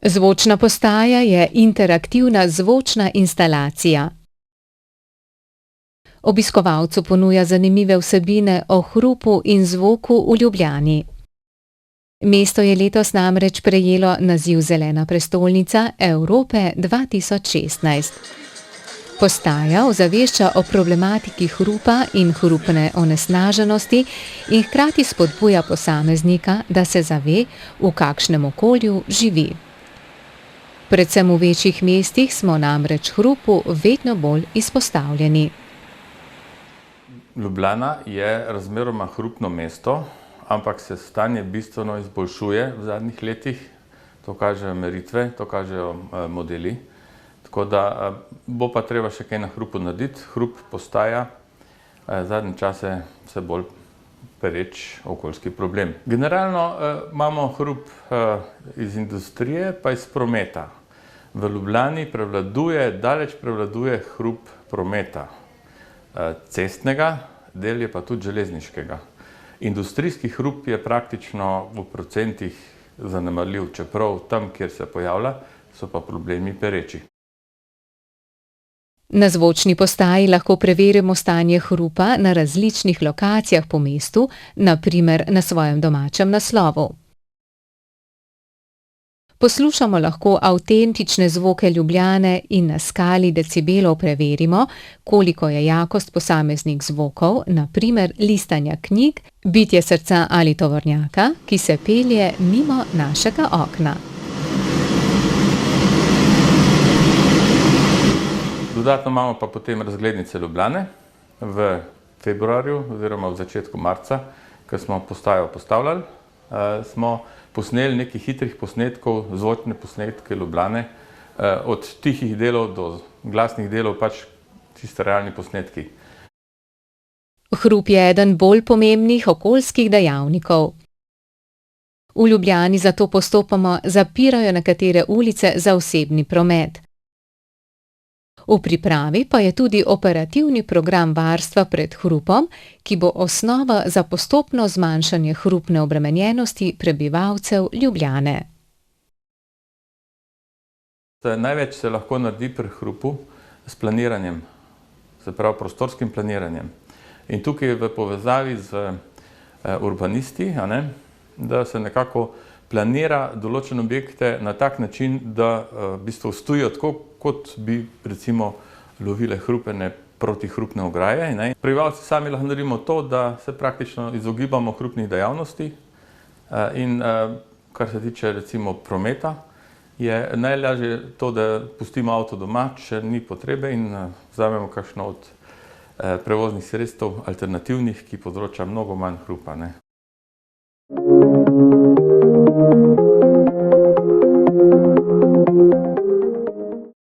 Zvočna postaja je interaktivna zvočna instalacija. Obiskovalcu ponuja zanimive vsebine o hrupu in zvoku v Ljubljani. Mesto je letos namreč prejelo naziv Zelena prestolnica Evrope 2016. Postaja ozavešča o problematiki hrupa in hrupne onesnaženosti in hkrati spodbuja posameznika, da se zave, v kakšnem okolju živi. Predvsem v večjih mestih smo namreč hrupu vedno bolj izpostavljeni. Ljubljana je razmeroma hrupno mesto, ampak se stanje bistveno izboljšuje v zadnjih letih. To kažejo meritve, to kažejo modeli. Tako da bo pa treba še kaj na hrupu narediti. Hrup postaja zadnje čase vse bolj pereč okoljski problem. Generalno imamo hrup iz industrije pa iz prometa. V Ljubljani daleč prevladuje hrup prometa. Cestnega, del je pa tudi železniškega. Industrijski hrup je praktično v procentih zanemarljiv, čeprav tam, kjer se pojavlja, so pa problemi pereči. Na zvočni postaji lahko preverimo stanje hrupa na različnih lokacijah po mestu, na primer na svojem domačem naslovu. Poslušamo lahko avtentične zvoke Ljubljane in na skali decibelov preverimo, koliko je jakost posameznih zvokov, na primer listanja knjig, bitje srca ali tovornjaka, ki se pelje mimo našega okna. Dodatno imamo pa potem razglednice Ljubljane v februarju oziroma v začetku marca, ko smo postajo postavljali, smo posneli nekaj hitrih posnetkov, zvočne posnetke Ljubljane, od tihih delov do glasnih delov, pač čisto realni posnetki. Hrup je eden bolj pomembnih okoljskih dejavnikov. V Ljubljani zato postopoma zapirajo nekatere ulice za osebni promet. V pripravi pa je tudi operativni program varstva pred hrupom, ki bo osnova za postopno zmanjšanje hrupne obremenjenosti prebivalcev Ljubljane. Največ se lahko naredi pri hrupu s planiranjem, se pravi prostorskim planiranjem. In tukaj je v povezavi z urbanisti, da se nekako planira določene objekte na tak način, da v bistvu stojijo tako, kot bi recimo lovile hrupene protihrupne ograje. Prebivalci sami lahko naredimo to, da se praktično izogibamo hrupnih dejavnosti in kar se tiče recimo prometa, je najlažje to, da pustimo avto doma, če ni potrebe in vzamemo kakšno od prevoznih sredstev alternativnih, ki povzroča mnogo manj hrupa.